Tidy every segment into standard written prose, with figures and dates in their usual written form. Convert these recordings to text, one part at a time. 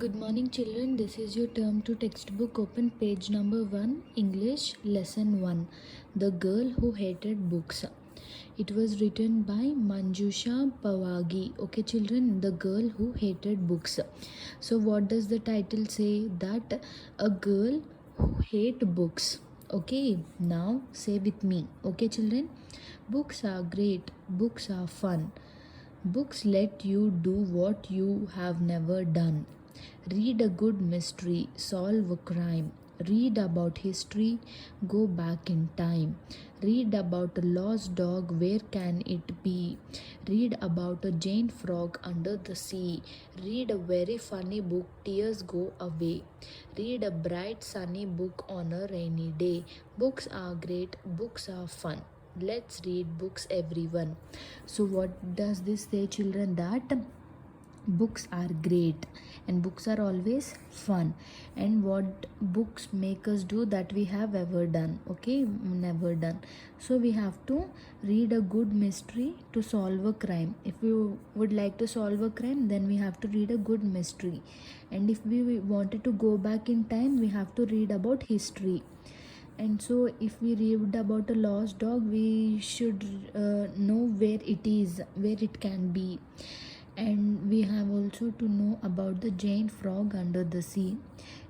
Good morning, children. This is your term to textbook. Open page number 1, English, lesson 1. The Girl Who Hated Books. It was written by Manjusha Pawagi. Okay, children, The Girl Who Hated Books. So, what does the title say? That a girl who hates books. Okay, now say with me. Okay, children, books are great, books are fun. Books let you do what you have never done. Read a good mystery, solve a crime. Read about history, go back in time. Read about a lost dog, where can it be? Read about a giant frog under the sea. Read a very funny book, tears go away. Read a bright sunny book on a rainy day. Books are great, books are fun. Let's read books, everyone. So what does this say, children? That books are great and books are always fun, and what books make us do that we have ever done, okay, never done. So we have to read a good mystery to solve a crime. If we would like to solve a crime, then we have to read a good mystery, and if we wanted to go back in time, we have to read about history. And so if we read about a lost dog, we should know where it is, where it can be. And we have also to know about the giant frog under the sea.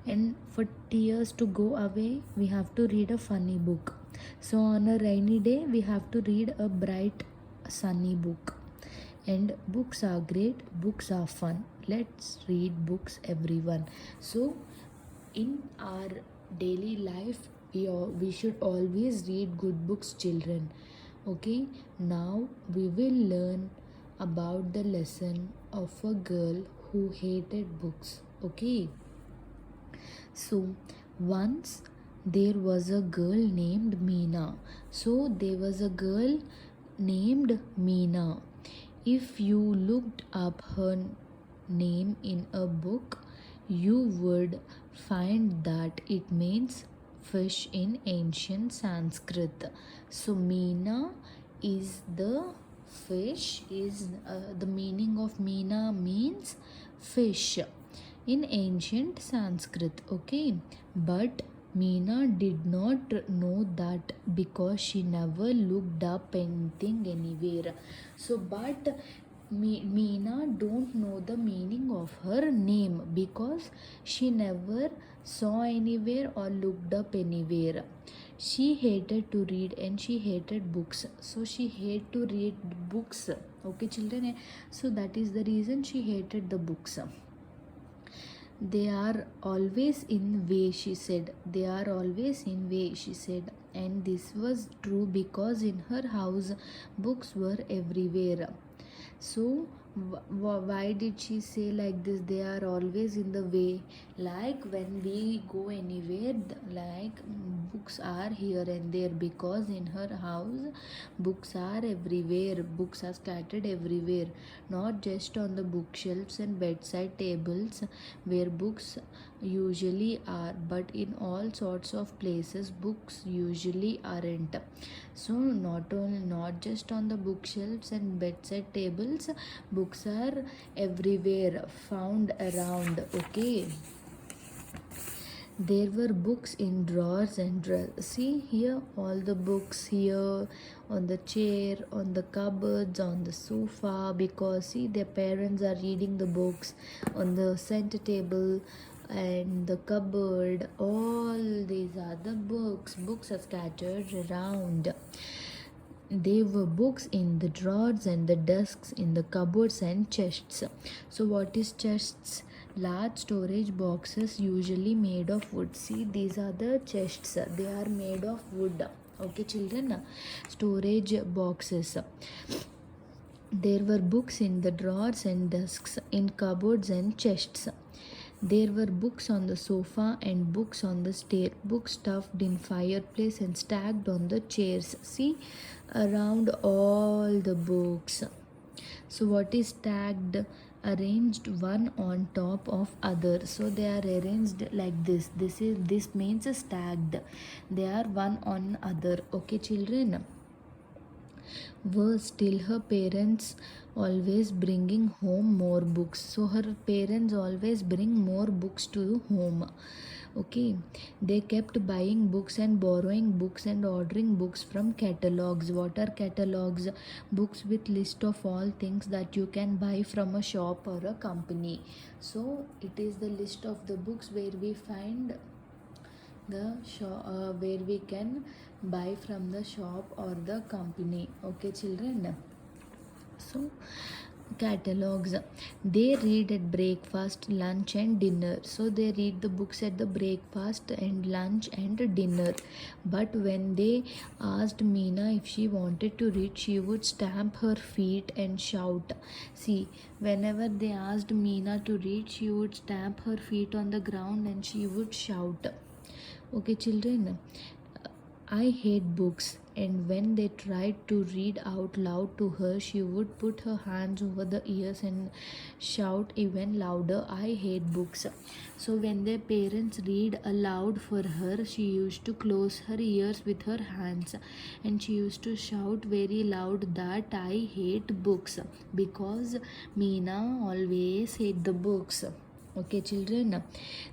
And for tears to go away, we have to read a funny book. So on a rainy day, we have to read a bright sunny book. And books are great, books are fun. Let's read books, everyone. So in our daily life, we should always read good books, children. Okay, now we will learn about the lesson of a girl who hated books. Okay, so once there was a girl named Meena. So there was a girl named Meena. If you looked up her name in a book, you would find that it means fish in ancient Sanskrit. So Meena is the fish, is the meaning of Meena means fish in ancient Sanskrit. Okay, but Meena did not know that because she never looked up anything anywhere. So but Meena don't know the meaning of her name because she never saw anywhere or looked up anywhere. She hated to read and she hated books. So she hated to read books. Okay, children. So that is the reason she hated the books. They are always in way, she said. They are always in way, she said. And this was true because in her house books were everywhere. So why did she say like this? They are always in the way. Like when we go anywhere, like books are here and there, because in her house books are everywhere. Books are scattered everywhere, not just on the bookshelves and bedside tables where books usually are, but in all sorts of places books usually aren't. So not just on the bookshelves and bedside tables, books are everywhere, found around. Okay, there were books in drawers and drawers. See here, all the books here on the chair, on the cupboards, on the sofa, because see, their parents are reading the books on the center table and the cupboard. All these are the books. Books are scattered around. There were books in the drawers and the desks, in the cupboards and chests. So what is chests? Large storage boxes, usually made of wood. See, these are the chests. They are made of wood. Okay, children. Storage boxes. There were books in the drawers and desks, in cupboards and chests. There were books on the sofa and books on the stair, books stuffed in fireplace and stacked on the chairs. See, around all the books. So what is stacked? Arranged one on top of other. So they are arranged like this. This means stacked. They are one on other. Okay, children. Worse still, her parents always bringing home more books. So her parents always bring more books to home. Okay, they kept buying books and borrowing books and ordering books from catalogs. What are catalogs? Books with list of all things that you can buy from a shop or a company. So it is the list of the books where we find the shop, where we can buy from the shop or the company. Okay, children. So catalogs, they read at breakfast, lunch and dinner. So they read the books at the breakfast and lunch and dinner. But when they asked Meena if she wanted to read, she would stamp her feet and shout. See, whenever they asked Meena to read, she would stamp her feet on the ground and she would shout. Okay, children, I hate books, and when they tried to read out loud to her, she would put her hands over the ears and shout even louder, I hate books. So, when their parents read aloud for her, she used to close her ears with her hands and she used to shout very loud that I hate books because Meena always hate the books. Okay, children,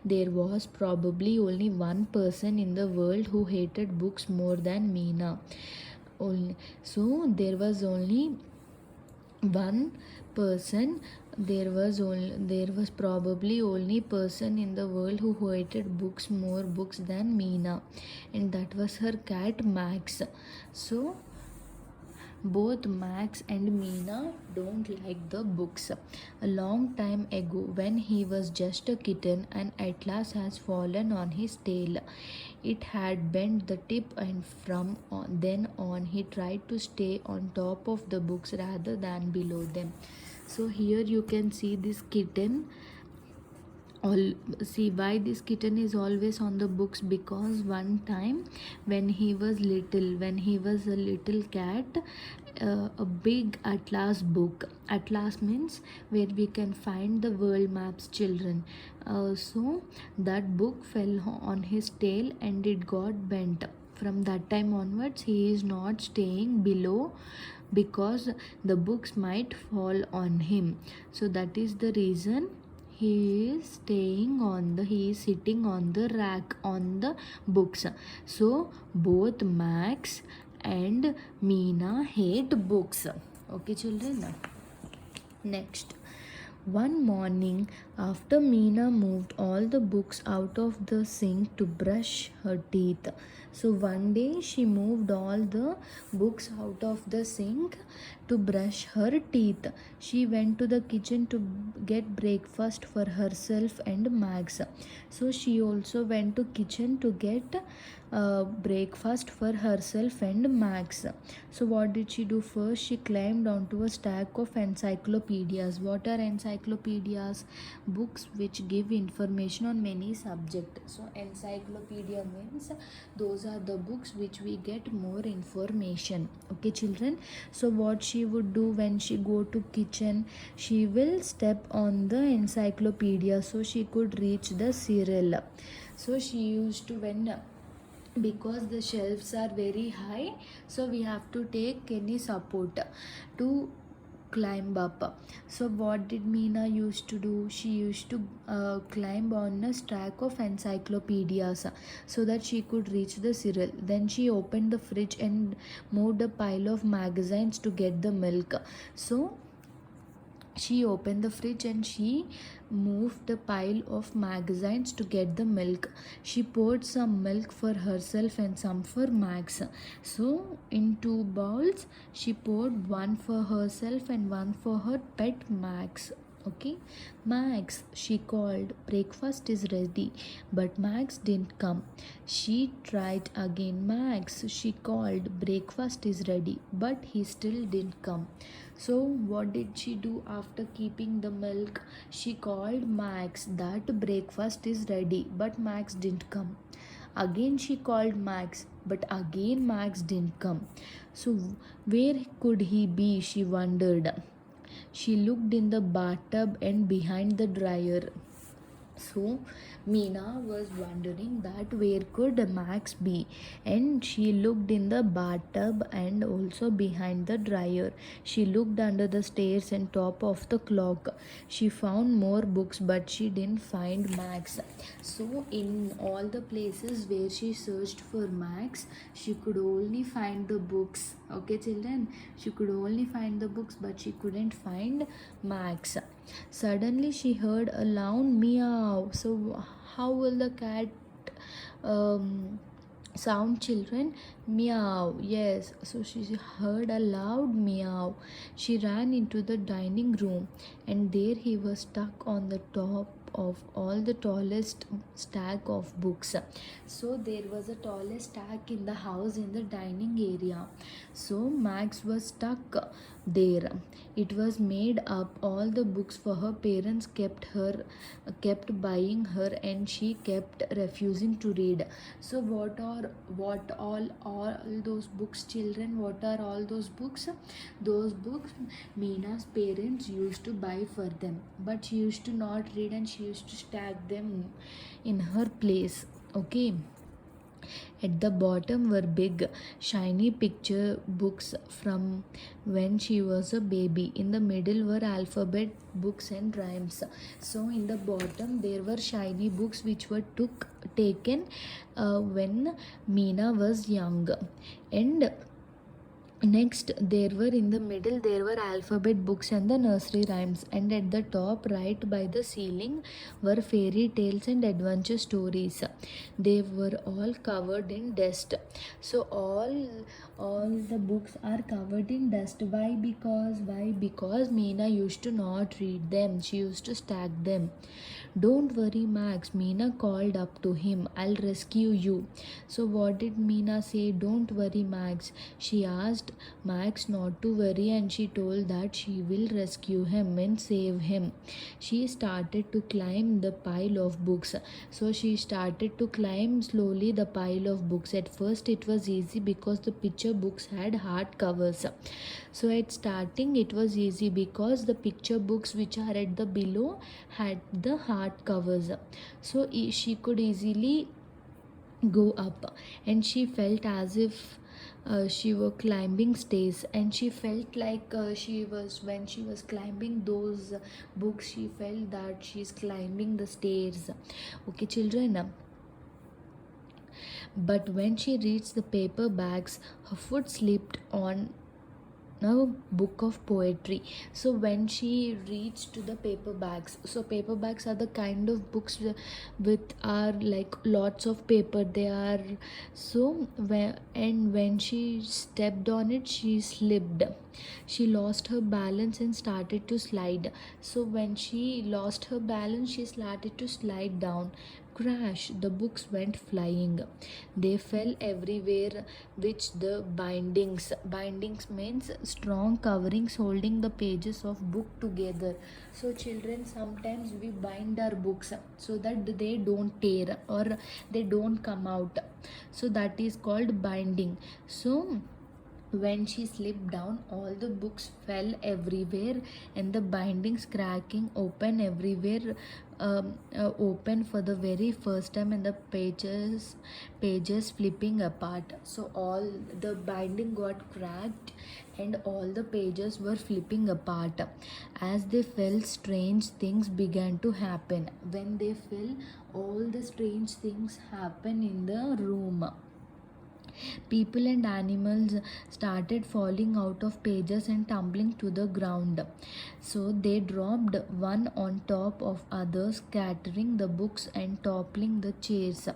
there was probably only one person in the world who hated books more than Meena. So there was only one person. There was probably only person in the world who hated books more books than Meena, and that was her cat Max. So both Max and Meena don't like the books. A long time ago, when he was just a kitten, an atlas has fallen on his tail. It had bent the tip, and from then on, he tried to stay on top of the books rather than below them. So here you can see this kitten. All see why this kitten is always on the books, because one time when he was a little cat, a big atlas book, atlas means where we can find the world maps, children. So that book fell on his tail and it got bent. From that time onwards, he is not staying below because the books might fall on him. So that is the reason he is sitting on the rack on the books. So both Max and Meena hate books. Okay, children. Next, one morning, after Meena moved all the books out of the sink to brush her teeth. So one day she moved all the books out of the sink to brush her teeth. She went to the kitchen to get breakfast for herself and Max. So she also went to kitchen to get breakfast for herself and Max. So what did she do first? She climbed onto a stack of encyclopedias. What are encyclopedias? Books which give information on many subjects. So encyclopedia means those are the books which we get more information. Okay, children. So what she would do when she go to kitchen, she will step on the encyclopedia so she could reach the cereal. So she used to, when because the shelves are very high, so we have to take any support to climb up. So what did Meena used to do? She used to climb on a stack of encyclopedias so that she could reach the cereal. Then she opened the fridge and moved a pile of magazines to get the milk. So she opened the fridge and she moved the pile of magazines to get the milk. She poured some milk for herself and some for Max. So in two bowls she poured one for herself and one for her pet Max. Okay, Max, she called, breakfast is ready. But Max didn't come. She tried again. Max, she called, breakfast is ready. But he still didn't come. So what did she do after keeping the milk? She called Max that breakfast is ready, but Max didn't come. Again she called Max, but again Max didn't come. So where could he be? She wondered. She looked in the bathtub and behind the dryer. So Meena was wondering that where could Max be, and she looked in the bathtub and also behind the dryer. She looked under the stairs and top of the clock. She found more books, but she didn't find Max. So in all the places where she searched for Max, she could only find the books. Okay, children, she could only find the books, but she couldn't find Max. Suddenly, she heard a loud meow. So, how will the cat um, sound, children? Meow. Yes. So, she heard a loud meow. She ran into the dining room, and there he was stuck on the top of all the tallest stack of books. So there was a tallest stack in the house in the dining area. So Max was stuck there. It was made up all the books for her parents kept buying her, and she kept refusing to read. So what all those books, children? What are all those books? Those books Meena's parents used to buy for them, but she used to not read and she used to stack them in her place. Okay. At the bottom were big, shiny picture books from when she was a baby. In the middle were alphabet books and rhymes. So in the bottom there were shiny books which were taken when Meena was young. And next, there were in the middle there were alphabet books and the nursery rhymes, and at the top right by the ceiling were fairy tales and adventure stories. They were all covered in dust. So all the books are covered in dust. Why? Because Meena used to not read them. She used to stack them. Don't worry, Max, Meena called up to him. I'll rescue you. So what did Meena say? Don't worry, Max. She asked Max not to worry, and she told that she will rescue him and save him. She started to climb the pile of books. So she started to climb slowly the pile of books. At first it was easy because the picture books had hard covers. So at starting it was easy because the picture books which are at the below had the hard covers. So she could easily go up, and she felt as if she were climbing stairs, and she felt like she was when she was climbing those books, she felt that she's climbing the stairs. Okay, children. But when she reached the paper bags, her foot slipped on a book of poetry. So when she reached to the paper bags, so paper bags are the kind of books with are like lots of paper they are. So when she stepped on it, she slipped. She lost her balance and started to slide. So when she lost her balance, she started to slide down. Crash, the books went flying. They fell everywhere, which the bindings means strong coverings holding the pages of book together. So children, sometimes we bind our books so that they don't tear or they don't come out. So that is called binding. So when she slipped down, all the books fell everywhere, and the bindings cracking open everywhere, open for the very first time, and the pages flipping apart. So all the binding got cracked, and all the pages were flipping apart. As they fell, strange things began to happen. When they fell, all the strange things happen in the room. People and animals started falling out of pages and tumbling to the ground. So they dropped one on top of others, scattering the books and toppling the chairs.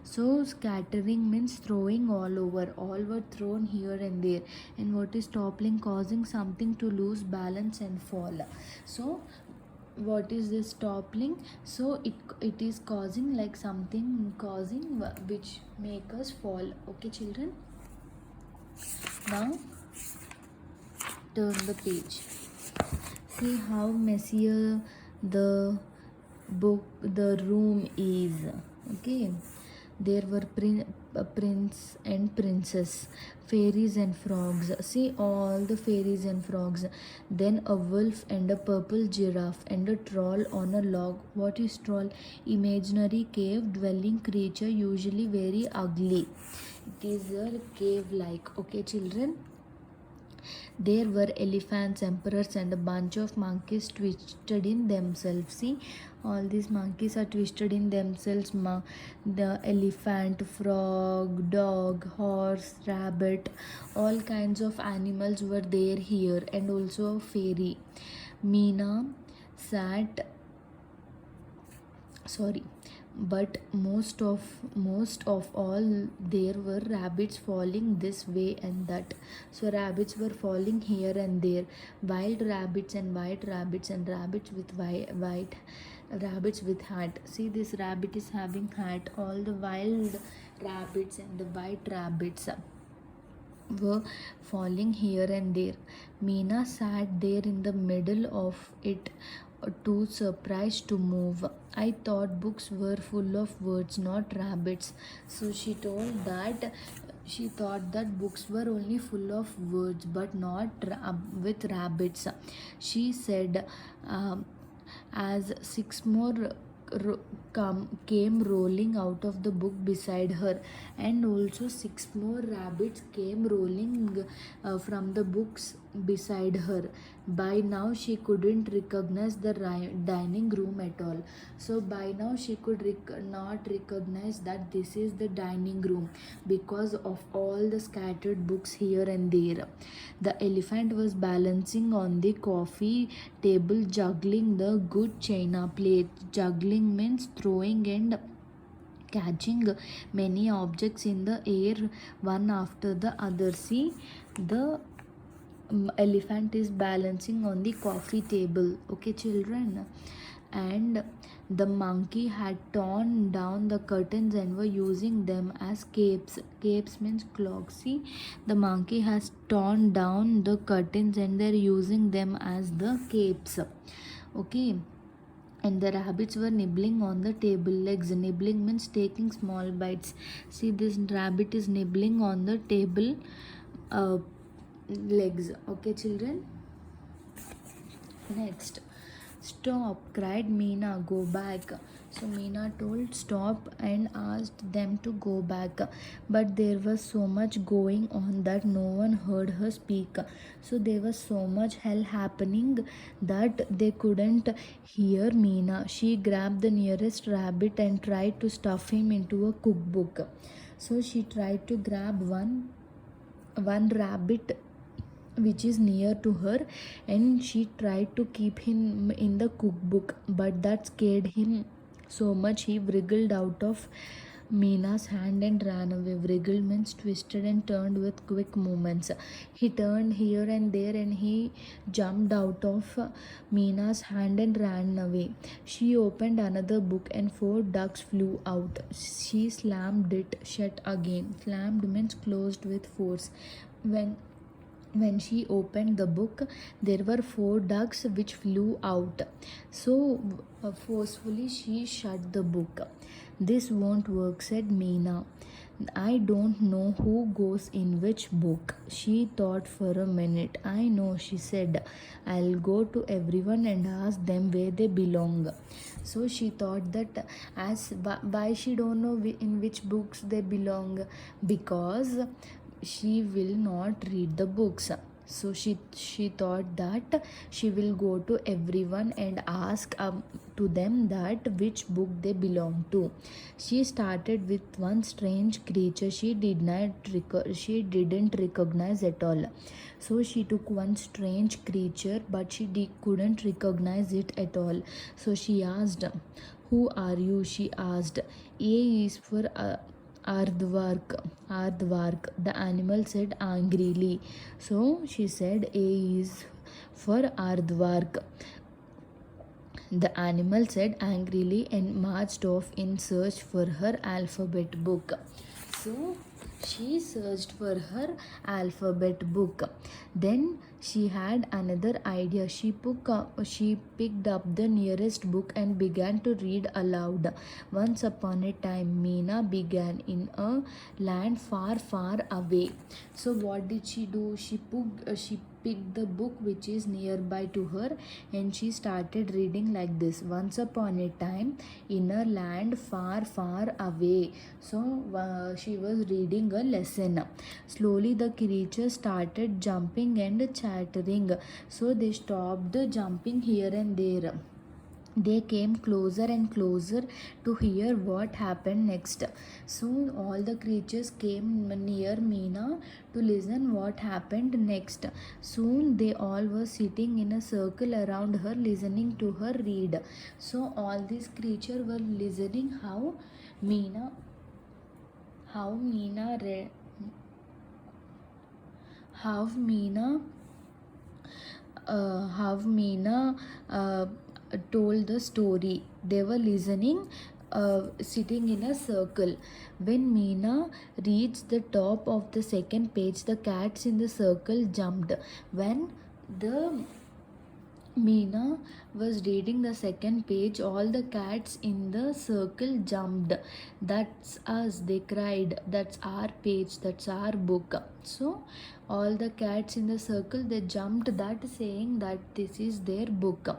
So scattering means throwing all over. All were thrown here and there. And what is toppling? Causing something to lose balance and fall. So what is this toppling? So it is causing like something causing which make us fall. Okay, children, now turn the page. See how messier the room is. Okay, There were prince and princess, fairies and frogs. See all the fairies and frogs. Then a wolf and a purple giraffe and a troll on a log. What is troll? Imaginary cave dwelling creature, usually very ugly. It is a cave like. Okay, children. There were elephants, emperors, and a bunch of monkeys twisted in themselves. See, all these monkeys are twisted in themselves. The elephant, frog, dog, horse, rabbit, all kinds of animals were there here, and also a fairy. Meena sat sorry but most of all there were rabbits falling this way and that. So rabbits were falling here and there, wild rabbits and white rabbits and rabbits with white rabbits with hat. See, this rabbit is having hat. All the wild rabbits and the white rabbits were falling here and there. Meena sat there in the middle of it, too surprised to move. I thought books were full of words, not rabbits. So she told that she thought that books were only full of words but not with rabbits. She said, as six more came rolling out of the book beside her, and also six more rabbits came rolling from the books beside her. By now she couldn't recognize the dining room at all. So by now she could not recognize that this is the dining room because of all the scattered books here and there. The elephant was balancing on the coffee table, juggling the good china plate. Juggling means throwing and catching many objects in the air one after the other. See, the elephant is balancing on the coffee table. Okay, children. And the monkey had torn down the curtains and were using them as capes. Capes means cloaks. See, the monkey has torn down the curtains and they're using them as the capes. Okay. And the rabbits were nibbling on the table legs. Nibbling means taking small bites. See, this rabbit is nibbling on the table legs. Okay, children. Next. Stop, cried Meena, go back. So Meena told stop and asked them to go back. But there was so much going on that no one heard her speak. So there was so much hell happening that they couldn't hear Meena. She grabbed the nearest rabbit and tried to stuff him into a cookbook. So she tried to grab one rabbit which is near to her, and she tried to keep him in the cookbook, but that scared him so much he wriggled out of Meena's hand and ran away. Wriggled means twisted and turned with quick movements. He turned here and there and he jumped out of Meena's hand and ran away. She opened another book and 4 ducks flew out. She slammed it shut again. Slammed means closed with force. When she opened the book, there were 4 ducks which flew out. So forcefully she shut the book. This won't work, said Meena. I don't know who goes in which book. She thought for a minute. I know, she said. I'll go to everyone and ask them where they belong. So she thought that why she don't know in which books they belong, because she will not read the books. So she thought that she will go to everyone and ask to them that which book they belong to. She started with one strange creature she didn't recognize at all. So she took one strange creature, but she couldn't recognize it at all. So she asked, "Who are you?" She asked. A is for Aardvark, the animal said angrily. So she said A is for Aardvark. The animal said angrily and marched off in search for her alphabet book. So she searched for her alphabet book. Then She had another idea. She picked up the nearest book and began to read aloud. Once upon a time, Meena began in a land far, far away. So what did she do? She picked the book which is nearby to her, and she started reading like this: once upon a time in a land far, far away. So she was reading a lesson. Slowly the creatures started jumping and chattering. So they stopped jumping here and there. They came closer and closer to hear what happened next. Soon all the creatures came near Meena to listen what happened next. Soon they all were sitting in a circle around her, listening to her read. So all these creatures were listening Meena how Meena read how Meena how Meena told the story. They were listening, sitting in a circle. When Meena reached the top of the second page, the cats in the circle jumped. When the Meena was reading the second page, all the cats in the circle jumped. That's us, they cried. That's our page, that's our book. So, all the cats in the circle they jumped, that saying that this is their book.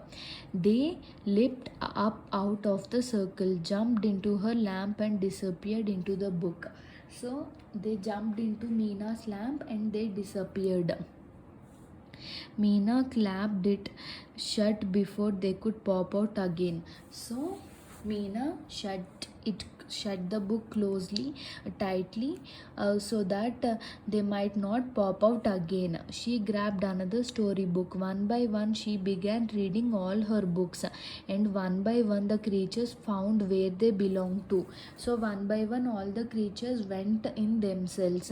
They leaped up out of the circle, jumped into her lamp, and disappeared into the book. So, they jumped into Meena's lamp and they disappeared. Meena clapped it shut before they could pop out again. So Meena shut the book tightly, so that they might not pop out again. She grabbed another storybook. One by one, she began reading all her books, and one by one, the creatures found where they belonged to. So, one by one, all the creatures went in themselves.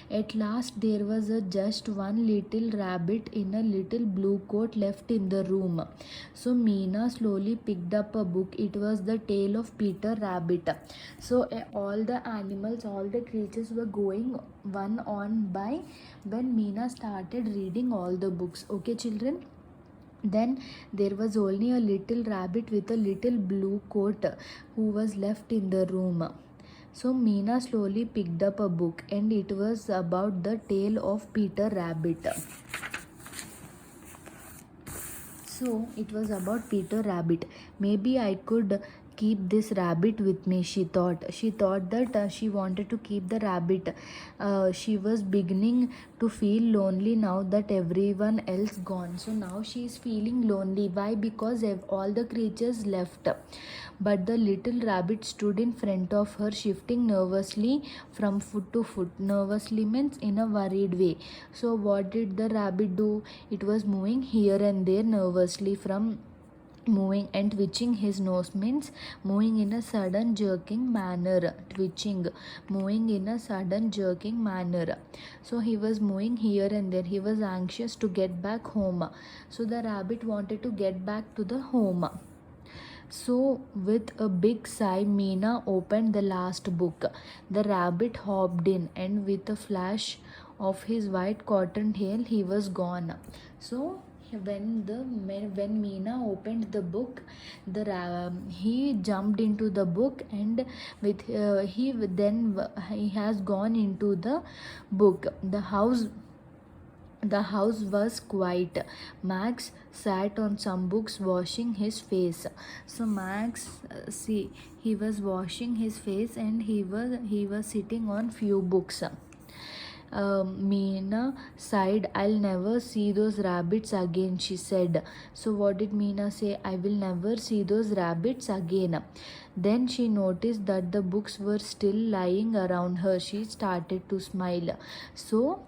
At last, there was just one little rabbit in a little blue coat left in the room. So, Meena slowly picked up a book. It was the tale of Peter Rabbit. So all the animals, all the creatures were going one on by when Meena started reading all the books. Okay, children? Then there was only a little rabbit with a little blue coat who was left in the room. So Meena slowly picked up a book, and it was about the tale of Peter Rabbit. So it was about Peter Rabbit. Maybe I could keep this rabbit with me, she thought. She thought that she wanted to keep the rabbit. She was beginning to feel lonely now that everyone else gone. So now she is feeling lonely. Why? Because all the creatures left. But the little rabbit stood in front of her, shifting nervously from foot to foot. Nervously means in a worried way. So what did the rabbit do? It was moving here and there nervously, from moving and twitching his nose means moving in a sudden jerking manner. Moving in a sudden jerking manner. So he was moving here and there. He was anxious to get back home. So the rabbit wanted to get back to the home. So, with a big sigh, Meena opened the last book. The rabbit hopped in, and with a flash of his white cotton tail, he was gone. So, when Meena opened the book, he jumped into the book, and he has gone into the book. The house was quiet. Max sat on some books washing his face. So Max, he was washing his face, and he was sitting on few books. Meena sighed. I'll never see those rabbits again, she said. So what did Meena say? I will never see those rabbits again. Then she noticed that the books were still lying around her. She started to smile. So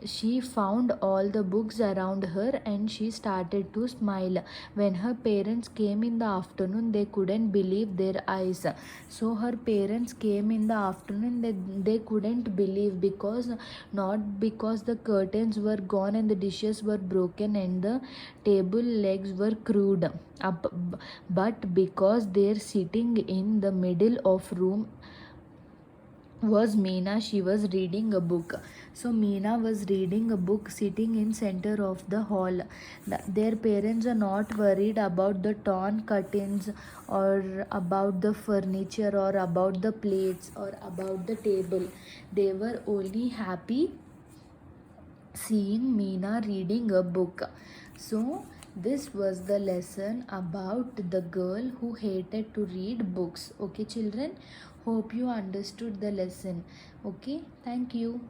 she found all the books around her, and she started to smile. When her parents came in the afternoon, they couldn't believe their eyes. So her parents came in the afternoon, they couldn't believe, not because the curtains were gone and the dishes were broken and the table legs were crude up, but because they're sitting in the middle of room was Meena. She was reading a book. So Meena was reading a book sitting in center of the hall. Their parents are not worried about the torn curtains or about the furniture or about the plates or about the table. They were only happy seeing Meena reading a book. So this was the lesson about the girl who hated to read books. Okay, children, hope you understood the lesson. Okay, thank you.